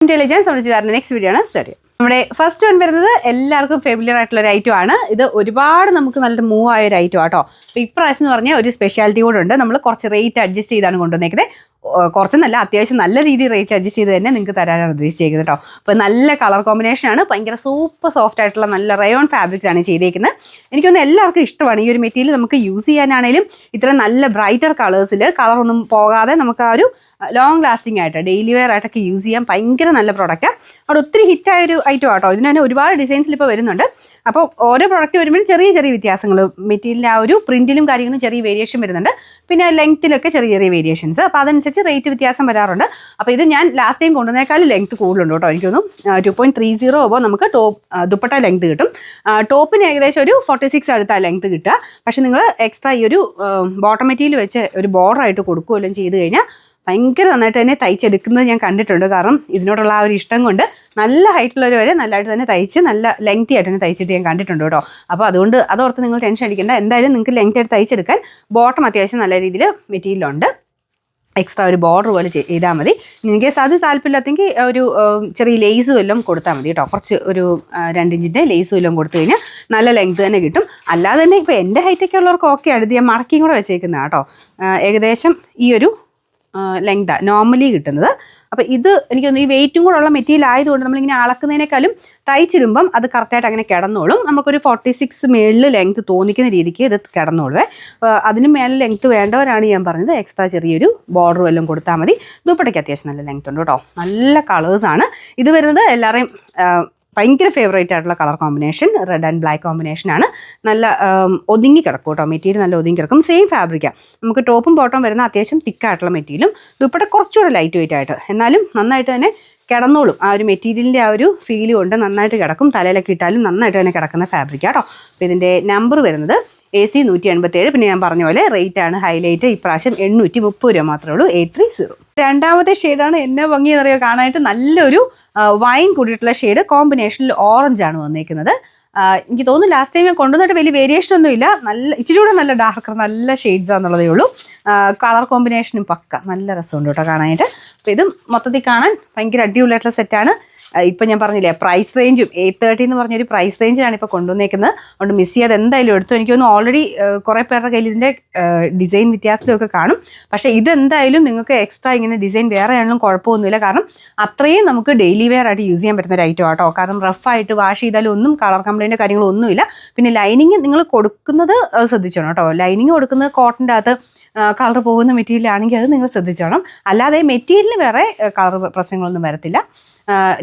Intelligence നമ്മൾ ചെയ്തായിരുന്നു. Next video ആണ് സ്റ്റാർട്ട് ചെയ്യുക. നമ്മുടെ ഫസ്റ്റ് വൺ വരുന്നത് എല്ലാവർക്കും ഫെമിലിയർ ആയിട്ടുള്ള ഒരു ഐറ്റം ആണ്. ഇത് ഒരുപാട് നമുക്ക് നല്ലൊരു മൂവ് ആയ ഒരു ഐറ്റം ആട്ടോ. അപ്പോൾ ഇപ്രാവശ്യം എന്ന് പറഞ്ഞാൽ ഒരു സ്പെഷ്യാലിറ്റി കൂടെ ഉണ്ട്. നമ്മൾ കുറച്ച് റേറ്റ് അഡ്ജസ്റ്റ് ചെയ്താണ് കൊണ്ടുവന്നേക്കുന്നത്. കുറച്ചെന്നല്ല, അത്യാവശ്യം നല്ല രീതിയിൽ റേറ്റ് അഡ്ജസ്റ്റ് ചെയ്ത് തന്നെ നിങ്ങൾക്ക് തരാനാണ് ഉദ്ദേശിച്ചേക്കുന്നത് കേട്ടോ. അപ്പോൾ നല്ല കളർ കോമ്പിനേഷനാണ്, ഭയങ്കര സൂപ്പർ സോഫ്റ്റ് ആയിട്ടുള്ള നല്ല റയോൺ ഫാബ്രിക്കാണ് ചെയ്തേക്കുന്നത്. എനിക്കൊന്ന് എല്ലാവർക്കും ഇഷ്ടമാണ് ഈ ഒരു മെറ്റീരിയൽ. നമുക്ക് യൂസ് ചെയ്യാനാണെങ്കിലും ഇത്ര നല്ല ബ്രൈറ്റർ കളേഴ്സിൽ കളറൊന്നും പോകാതെ നമുക്ക് ആ ഒരു ലോങ് ലാസ്റ്റിംഗ് ആയിട്ട് ഡെയിലി വെയർ ആയിട്ടൊക്കെ യൂസ് ചെയ്യാൻ ഭയങ്കര നല്ല പ്രോഡക്റ്റാണ്. അവിടെ ഒത്തിരി ഹിറ്റായൊരു ഐറ്റം ആട്ടോ. ഇതിന് തന്നെ ഒരുപാട് ഡിസൈൻസിൽ ഇപ്പോൾ വരുന്നുണ്ട്. അപ്പോൾ ഓരോ പ്രോഡക്റ്റ് വരുമ്പോഴും ചെറിയ ചെറിയ വ്യത്യാസങ്ങൾ, മെറ്റീരിയലിൻ്റെ ആ ഒരു പ്രിൻറ്റിലും കാര്യങ്ങളും ചെറിയ വേരിയേഷൻ വരുന്നുണ്ട്. പിന്നെ ലെങ്ത്തിലൊക്കെ ചെറിയ ചെറിയ വേരിയേഷൻസ്. അപ്പോൾ അതനുസരിച്ച് റേറ്റ് വ്യത്യാസം വരാറുണ്ട്. അപ്പോൾ ഇത് ഞാൻ ലാസ്റ്റ് ടൈം കൊണ്ടുവന്നേക്കാളും ലെങ്ത്ത് കൂടുതലുണ്ട് കേട്ടോ. എനിക്കൊന്നും 2.30 ആകുമ്പോൾ നമുക്ക് ദുപ്പട്ട ലെങ്ത്ത് കിട്ടും. ടോപ്പിന് ഏകദേശം ഒരു 46 അടുത്ത ലെങ്ത്ത് കിട്ടുക. പക്ഷേ നിങ്ങൾ എക്സ്ട്രാ ഈ ഒരു ബോട്ടം മെറ്റീരിയൽ വെച്ച് ഒരു ബോർഡറായിട്ട് കൊടുക്കുകയെല്ലാം ചെയ്ത് കഴിഞ്ഞാൽ ഭയങ്കര നന്നായിട്ട് തന്നെ തയ്ച്ചെടുക്കുന്നത് ഞാൻ കണ്ടിട്ടുണ്ട്. കാരണം ഇതിനോടുള്ള ആ ഒരു ഇഷ്ടം കൊണ്ട് നല്ല ഹൈറ്റുള്ളവർ വരെ നല്ലതായിട്ട് തന്നെ തയ്ച്ച് നല്ല ലെങ്തി ആയിട്ട് തന്നെ തയ്ച്ചിട്ട് ഞാൻ കണ്ടിട്ടുണ്ട് കേട്ടോ. അപ്പോൾ അതുകൊണ്ട് അതോർത്ത് നിങ്ങൾ ടെൻഷൻ അടിക്കേണ്ട. എന്തായാലും നിങ്ങൾക്ക് ലെങ്ത് ആയിട്ട് തയ്ച്ചെടുക്കാൻ ബോട്ടം അത്യാവശ്യം നല്ല രീതിയിൽ മെറ്റീരിയലുണ്ട്. എക്സ്ട്രാ ഒരു ബോർഡർ പോലെ ചെയ്താൽ മതി. ഇൻകേസ് അത് താല്പര്യമില്ലാത്തെങ്കിൽ ഒരു ചെറിയ ലേസ് വല്ലതും കൊടുത്താൽ മതി കേട്ടോ. കുറച്ച് ഒരു 2 ഇഞ്ചിൻ്റെ ലേസ് വല്ലതും കൊടുത്തു കഴിഞ്ഞാൽ നല്ല ലെങ്ത് തന്നെ കിട്ടും. അല്ലാതെ തന്നെ ഇപ്പോൾ എൻ്റെ ഹൈറ്റൊക്കെ ഉള്ളവർക്ക് ഓക്കെ ആണ്. ഇത് ഞാൻ മടക്കിയും കൂടെ വെച്ചേക്കുന്നത് കേട്ടോ. ഏകദേശം ഈ ഒരു ലെങ്താണ് നോർമലി കിട്ടുന്നത്. അപ്പോൾ ഇത് എനിക്കൊന്ന് ഈ വെയിറ്റും കൂടെ ഉള്ള മെറ്റീരിയൽ ആയതുകൊണ്ട് നമ്മളിങ്ങനെ അളക്കുന്നതിനേക്കാളും തയ്ച്ചിടുമ്പം അത് കറക്റ്റായിട്ട് അങ്ങനെ കിടന്നോളും. നമുക്കൊരു 46 മേളിൽ ലെങ്ത്ത് തോന്നിക്കുന്ന രീതിക്ക് ഇത് കിടന്നോളുവേ. അതിന് മേലെ ലെങ്ത്ത് വേണ്ടവരാണ് ഞാൻ പറഞ്ഞത് എക്സ്ട്രാ ചെറിയൊരു ബോർഡർ വല്ലതും കൊടുത്താൽ മതി. ദുപ്പട്ടയ്ക്ക് അത്യാവശ്യം നല്ല ലെങ്ത്ത് ഉണ്ട് കേട്ടോ. നല്ല കളേഴ്സാണ് ഇത് വരുന്നത്. എല്ലാവരെയും ഭയങ്കര ഫേവറേറ്റ് ആയിട്ടുള്ള colour combination red and black കോമ്പിനേഷനാണ്. നല്ല ഒതുങ്ങി കിടക്കും കേട്ടോ. മെറ്റീരിയൽ നല്ല ഒതുങ്ങി കിടക്കും. സെയിം ഫാബ്രിക്കാണ്. നമുക്ക് ടോപ്പും ബോട്ടം വരുന്ന അത്യാവശ്യം തിക്കായിട്ടുള്ള മെറ്റീരിയലും ദുപ്പട്ട കുറച്ചുകൂടെ ലൈറ്റ് വെയിറ്റ് ആയിട്ട്, എന്നാലും നന്നായിട്ട് തന്നെ കിടന്നോളും. ആ ഒരു മെറ്റീരിയലിൻ്റെ ആ ഒരു ഫീലും കൊണ്ട് നന്നായിട്ട് കിടക്കും. തലയിലൊക്കെ ഇട്ടാലും നന്നായിട്ട് തന്നെ കിടക്കുന്ന ഫാബ്രിക്കാണ് കേട്ടോ. അപ്പോൾ ഇതിൻ്റെ നമ്പർ വരുന്നത് AC 187. പിന്നെ ഞാൻ പറഞ്ഞ പോലെ റേറ്റ് ആണ് ഹൈലൈറ്റ്. ഇപ്രാവശ്യം 830 രൂപ മാത്രമേ ഉള്ളൂ. 830. രണ്ടാമത്തെ ഷെയ്ഡാണ് എന്നെ ഭംഗിയെന്നറിയോ കാണാനായിട്ട്. നല്ലൊരു വൈൻ കൂടിയിട്ടുള്ള ഷെയ്ഡ് കോമ്പിനേഷനിൽ ഓറഞ്ചാണ് വന്നിരിക്കുന്നത്. എനിക്ക് തോന്നുന്നു ലാസ്റ്റ് ടൈം ഞാൻ കൊണ്ടുവന്നിട്ട് വലിയ വേരിയേഷൻ ഒന്നുമില്ല. നല്ല ഇച്ചിരി കൂടെ നല്ല ഡാർക്കർ നല്ല ഷെയ്ഡ്സാന്നുള്ളതേ ഉള്ളൂ. കളർ കോമ്പിനേഷനും പക്ക നല്ല രസമുണ്ട് കേട്ടോ കാണാനായിട്ട്. അപ്പോൾ ഇത് മൊത്തത്തിൽ കാണാൻ ഭയങ്കര അടിപൊളിയായിട്ടുള്ള സെറ്റാണ്. ഇപ്പം ഞാൻ പറഞ്ഞില്ലേ പ്രൈസ് റേഞ്ചും 830 എന്ന് പറഞ്ഞൊരു പ്രൈസ് റേഞ്ചിലാണ് ഇപ്പോൾ കൊണ്ടുവന്നേക്കുന്നത്. അതുകൊണ്ട് മിസ് ചെയ്യാതെ എന്തായാലും എടുത്തു. എനിക്കൊന്ന് ഓൾറെഡി കുറേ പേരുടെ കയ്യിൽ ഇതിൻ്റെ ഡിസൈൻ വ്യത്യാസമൊക്കെ കാണും. പക്ഷേ ഇതെന്തായാലും നിങ്ങൾക്ക് എക്സ്ട്രാ ഇങ്ങനെ ഡിസൈൻ വേറെ ആണെങ്കിലും കുഴപ്പമൊന്നുമില്ല. കാരണം അത്രയും നമുക്ക് ഡെയിലി വെയർ ആയിട്ട് യൂസ് ചെയ്യാൻ പറ്റുന്ന ഒരു ഐറ്റം ആട്ടോ. കാരണം റഫായിട്ട് വാഷ് ചെയ്താലും ഒന്നും കളർ കംപ്ലൈൻറ്റോ കാര്യങ്ങളൊന്നുമില്ല. പിന്നെ ലൈനിങ് നിങ്ങൾ കൊടുക്കുന്നത് ശ്രദ്ധിച്ചോണം കേട്ടോ. ലൈനിങ് കൊടുക്കുന്നത് കോട്ടൻ്റെ അകത്ത് കളർ പോകുന്ന മെറ്റീരിയൽ ആണെങ്കിൽ അത് നിങ്ങൾ ശ്രദ്ധിച്ചോണം. അല്ലാതെ മെറ്റീരിയലിന് വേറെ കളർ പ്രശ്നങ്ങളൊന്നും വരത്തില്ല.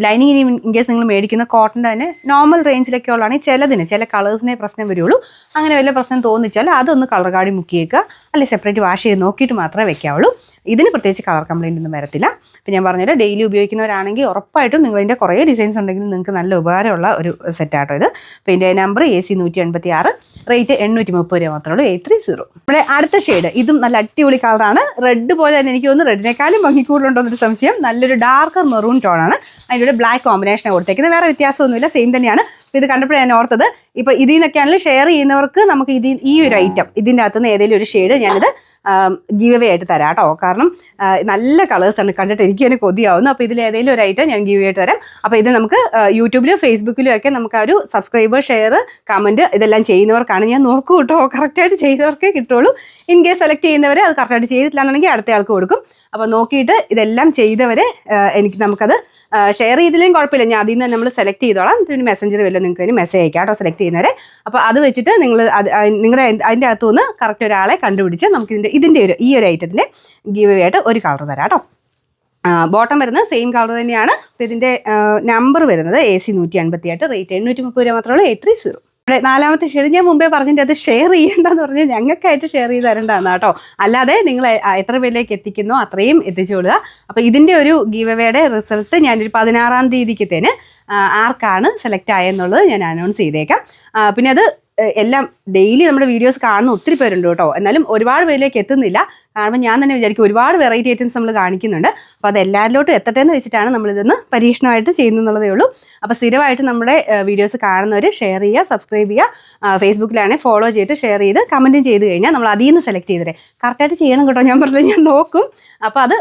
ലൈനിങ്ങിന് ഇൻകേസ് നിങ്ങൾ മേടിക്കുന്ന കോട്ടൻ്റെ തന്നെ നോർമൽ റേഞ്ചിലൊക്കെ ഉള്ളതാണെങ്കിൽ ചില കളേഴ്സിനെ പ്രശ്നം വരുള്ളൂ. അങ്ങനെ വല്ല പ്രശ്നം തോന്നിച്ചാൽ അതൊന്ന് കളർ കാർഡിൽ മുക്കിയേക്കുക, അല്ലെങ്കിൽ സെപ്പറേറ്റ് വാഷ് ചെയ്ത് നോക്കിയിട്ട് മാത്രമേ വെക്കാവുള്ളൂ. ഇതിന് പ്രത്യേകിച്ച് കളർ കംപ്ലൈൻ്റ് ഒന്നും വരത്തില്ല. അപ്പോൾ ഞാൻ പറഞ്ഞത് ഡെയിലി ഉപയോഗിക്കുന്നവരാണെങ്കിൽ ഉറപ്പായിട്ടും നിങ്ങളിതിൻ്റെ കുറേ ഡിസൈൻസ് ഉണ്ടെങ്കിൽ നിങ്ങൾക്ക് നല്ല ഉപകാരമുള്ള ഒരു സെറ്റാട്ടോ ഇത്. അപ്പോൾ ഇതിൻ്റെ നമ്പർ AC 186, റേറ്റ് 830 രൂപ മാത്രമേ ഉള്ളൂ. 830. നമ്മുടെ അടുത്ത ഷെയ്ഡ് ഇതും നല്ല അടിപൊളി കളറാണ്. റെഡ് പോലെ തന്നെ എനിക്ക് തോന്നുന്നു റെഡിനേക്കാളും ഭംഗിക്കൂടുണ്ടോന്നൊരു സംശയം. നല്ലൊരു ഡാർക്കർ മെറൂൺ ടോണാണ്. അതിൻ്റെ ബ്ലാക്ക് കോമ്പിനേഷനാണ് കൊടുത്തേക്കുന്നത്. വേറെ വ്യത്യാസമൊന്നുമില്ല, സെയിം തന്നെയാണ്. അപ്പോൾ ഇത് കണ്ടപ്പോൾ ഞാൻ ഓർത്തത് ഇപ്പോൾ ഇതിൽ നിന്നൊക്കെയാണെങ്കിൽ ഷെയർ ചെയ്യുന്നവർക്ക് നമുക്ക് ഈ ഒരു ഐറ്റം ഇതിൻ്റെ അകത്തുനിന്ന് ഏതെങ്കിലും ഒരു ഷെയ്ഡ് ഞാനിത് ഗീവ് അവേ ആയിട്ട് തരാം കേട്ടോ. കാരണം നല്ല കളേഴ്സാണ്, കണ്ടിട്ട് എനിക്ക് തന്നെ കൊതിയാവുന്നു. അപ്പോൾ ഇതിൽ ഏതെങ്കിലും ഒരു ഐറ്റം ഞാൻ ഗീവ് ആയിട്ട് തരാം. അപ്പോൾ ഇത് നമുക്ക് യൂട്യൂബിലും ഫേസ്ബുക്കിലും ഒക്കെ നമുക്ക് ആ ഒരു സബ്സ്ക്രൈബർ, ഷെയർ, കമൻറ്റ് ഇതെല്ലാം ചെയ്യുന്നവർക്കാണ് ഞാൻ നോക്കൂ കേട്ടോ. കറക്റ്റായിട്ട് ചെയ്തവർക്കേ കിട്ടുള്ളൂ. ഇൻ കേസ് സെലക്ട് ചെയ്യുന്നവരെ അത് കറക്റ്റായിട്ട് ചെയ്തിട്ടില്ല എന്നുണ്ടെങ്കിൽ അടുത്ത ആൾക്ക് കൊടുക്കും. അപ്പോൾ നോക്കിയിട്ട് ഇതെല്ലാം ചെയ്തവരെ നമുക്കത് ഷെയർ ചെയ്തില്ലെങ്കിൽ കുഴപ്പമില്ല. ഞാൻ അതിൽ നിന്ന് നമ്മൾ സെലക്ട് ചെയ്തോളാം. പിന്നെ മെസ്സഞ്ചർ വല്ലതും നിങ്ങൾക്ക് അതിന് മെസ്സേജ് അയക്കാം കേട്ടോ സെലക്ട് ചെയ്യുന്നവരെ. അപ്പോൾ അത് വെച്ചിട്ട് നിങ്ങൾ നിങ്ങളുടെ അതിൻ്റെ അകത്തുനിന്ന് കറക്റ്റ് ഒരാളെ കണ്ടുപിടിച്ച് നമുക്ക് ഈ ഒരു ഐറ്റത്തിൻ്റെ ഗീവ് അവേ ആയിട്ട് ഒരു കളർ തരാം കേട്ടോ. ബോട്ടം വരുന്നത് സെയിം കളർ തന്നെയാണ്. അപ്പോൾ ഇതിൻ്റെ നമ്പർ വരുന്നത് AC 188, റേറ്റ് 830 രൂപ മാത്രമേ ഉള്ളൂ. 830. നാലാമത്തെ ഷെയ്ഡ് ഞാൻ മുമ്പേ പറഞ്ഞിട്ട് അത് ഷെയർ ചെയ്യേണ്ടെന്ന് പറഞ്ഞാൽ ഞങ്ങൾക്കായിട്ട് ഷെയർ ചെയ്ത് തരേണ്ടതാണ് കേട്ടോ. അല്ലാതെ നിങ്ങൾ എത്ര പേരിലേക്ക് എത്തിക്കുന്നോ അത്രയും എത്തിച്ചുകൊള്ളുക. അപ്പോൾ ഇതിൻ്റെ ഒരു ഗീവ് അവേയുടെ റിസൾട്ട് ഞാനൊരു 16-ാം തീയതിക്കത്തേന് ആർക്കാണ് സെലക്ട് ആയെന്നുള്ളത് ഞാൻ അനൗൺസ് ചെയ്തേക്കാം. പിന്നെ അത് എല്ലാം ഡെയിലി നമ്മുടെ വീഡിയോസ് കാണുന്ന ഒത്തിരി പേരുണ്ട് കേട്ടോ. എന്നാലും ഒരുപാട് പേരിലേക്ക് എത്തുന്നില്ല. കാണുമ്പോൾ ഞാൻ തന്നെ വിചാരിക്കും ഒരുപാട് വെറൈറ്റി ഐറ്റംസ് നമ്മൾ കാണിക്കുന്നുണ്ട്. അപ്പോൾ അത് എല്ലാവരിലോട്ടും എത്തട്ടെ എന്ന് വെച്ചിട്ടാണ് നമ്മളിതൊന്ന് പരീക്ഷണമായിട്ട് ചെയ്യുന്നുള്ളതേ ഉള്ളൂ. അപ്പോൾ സ്ഥിരമായിട്ട് നമ്മുടെ വീഡിയോസ് കാണുന്നവർ ഷെയർ ചെയ്യുക, സബ്സ്ക്രൈബ് ചെയ്യുക, ഫേസ്ബുക്കിലാണെങ്കിൽ ഫോളോ ചെയ്തിട്ട് ഷെയർ ചെയ്ത് കമൻറ്റും ചെയ്ത് കഴിഞ്ഞാൽ നമ്മൾ അതിൽ നിന്ന് സെലക്ട് ചെയ്തേ. കറക്റ്റായിട്ട് ചെയ്യണം കേട്ടോ, ഞാൻ പറഞ്ഞത് ഞാൻ നോക്കും. അപ്പോൾ അത്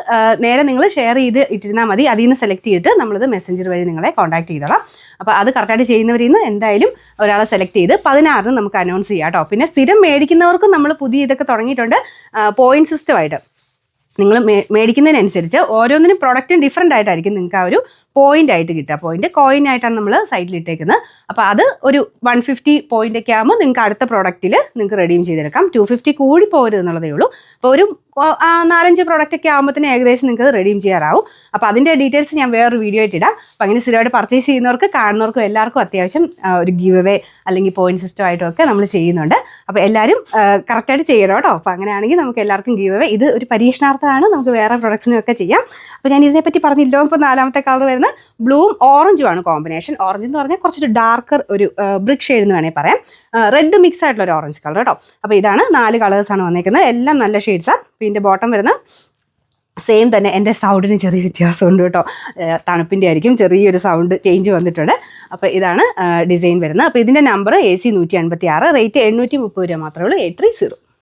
നേരെ നിങ്ങൾ ഷെയർ ചെയ്ത് ഇട്ടിരുന്നാൽ മതി. അതിൽ നിന്ന് സെലക്ട് ചെയ്തിട്ട് നമ്മളിത് മെസ്സഞ്ചർ വഴി നിങ്ങളെ കോൺടാക്ട് ചെയ്തോളാം. അപ്പോൾ അത് കറക്റ്റായിട്ട് ചെയ്യുന്നവരിൽ നിന്ന് എന്തായാലും ഒരാളെ സെലക്ട് ചെയ്ത് 16 നമുക്ക് അനൗൺസ് ചെയ്യാം കേട്ടോ. പിന്നെ സ്ഥിരം മേടിക്കുന്നവർക്കും നമ്മൾ പുതിയ ഇതൊക്കെ തുടങ്ങിയിട്ടുണ്ട്, പോയിന്റ് സിസ്റ്റമായിട്ട്. നിങ്ങൾ മേടിക്കുന്നതിനനുസരിച്ച് ഓരോന്നിനും പ്രൊഡക്റ്റും ഡിഫറെൻ്റ് ആയിട്ടായിരിക്കും നിങ്ങൾക്ക് ആ ഒരു പോയിന്റ് ആയിട്ട് കിട്ടുക. പോയിന്റ് കോയിൻ ആയിട്ടാണ് നമ്മൾ സൈറ്റിൽ ഇട്ടേക്കുന്നത്. അപ്പോൾ അത് ഒരു 150 പോയിന്റ് ഒക്കെ ആകുമ്പോൾ നിങ്ങൾക്ക് അടുത്ത പ്രോഡക്റ്റിൽ നിങ്ങൾക്ക് റെഡീം ചെയ്തെടുക്കാം. 250 കൂടി പോകരുത് എന്നുള്ളതേ ഉള്ളൂ. അപ്പോൾ ഒരു 4-5 പ്രോഡക്റ്റ് ഒക്കെ ആകുമ്പോഴത്തേന് ഏകദേശം നിങ്ങൾക്ക് റെഡീം ചെയ്യാറാവും. അപ്പോൾ അതിൻ്റെ ഡീറ്റെയിൽസ് ഞാൻ വേറൊരു വീഡിയോ ആയിട്ട് ഇടാം. അപ്പോൾ അങ്ങനെ സ്ഥിരമായിട്ട് പർച്ചേസ് ചെയ്യുന്നവർക്ക്, കാണുന്നവർക്കും എല്ലാവർക്കും അത്യാവശ്യം ഒരു ഗിവ് അവേ അല്ലെങ്കിൽ പോയിന്റ് സിസ്റ്റം ആയിട്ടും ഒക്കെ നമ്മൾ ചെയ്യുന്നുണ്ട്. അപ്പോൾ എല്ലാവരും കറക്റ്റായിട്ട് ചെയ്യണം കേട്ടോ. അപ്പോൾ അങ്ങനെയാണെങ്കിൽ നമുക്ക് എല്ലാവർക്കും ഗിവ് അവേ, ഇത് ഒരു പരീക്ഷണാർത്ഥമാണ്, നമുക്ക് വേറെ പ്രൊഡക്ട്സിനും ഒക്കെ ചെയ്യാം. അപ്പോൾ ഞാൻ ഇതിനെപ്പറ്റി പറഞ്ഞില്ലോ. ഇപ്പോൾ 4ാമത്തെ കളർ വരുന്നത് ബ്ലൂവും ഓറഞ്ചും ആണ് കോമ്പിനേഷൻ. ഓറഞ്ച് എന്ന് പറഞ്ഞാൽ കുറച്ചൊരു ഡാർക്കർ ഒരു ബ്രിക്ക് ഷെയ്ഡ് എന്ന് വേണമെങ്കിൽ പറയാം. റെഡ് മിക്സ് ആയിട്ടുള്ള ഒരു ഓറഞ്ച് കളർ കേട്ടോ. അപ്പോൾ ഇതാണ് 4 കളേഴ്സാണ് വന്നേക്കുന്നത്. എല്ലാം നല്ല ഷെയ്ഡ്സാണ്. പിന്നെ ബോട്ടം വരുന്ന സെയിം തന്നെ. എൻ്റെ സൗണ്ടിന് ചെറിയ വ്യത്യാസമുണ്ട് കേട്ടോ, തണുപ്പിൻ്റെ ആയിരിക്കും, ചെറിയൊരു സൗണ്ട് ചേഞ്ച് വന്നിട്ടുണ്ട്. അപ്പോൾ ഇതാണ് ഡിസൈൻ വരുന്നത്. അപ്പോൾ ഇതിൻ്റെ നമ്പർ AC 156, റേറ്റ് 830 രൂപ മാത്രമേ ഉള്ളൂ, 830.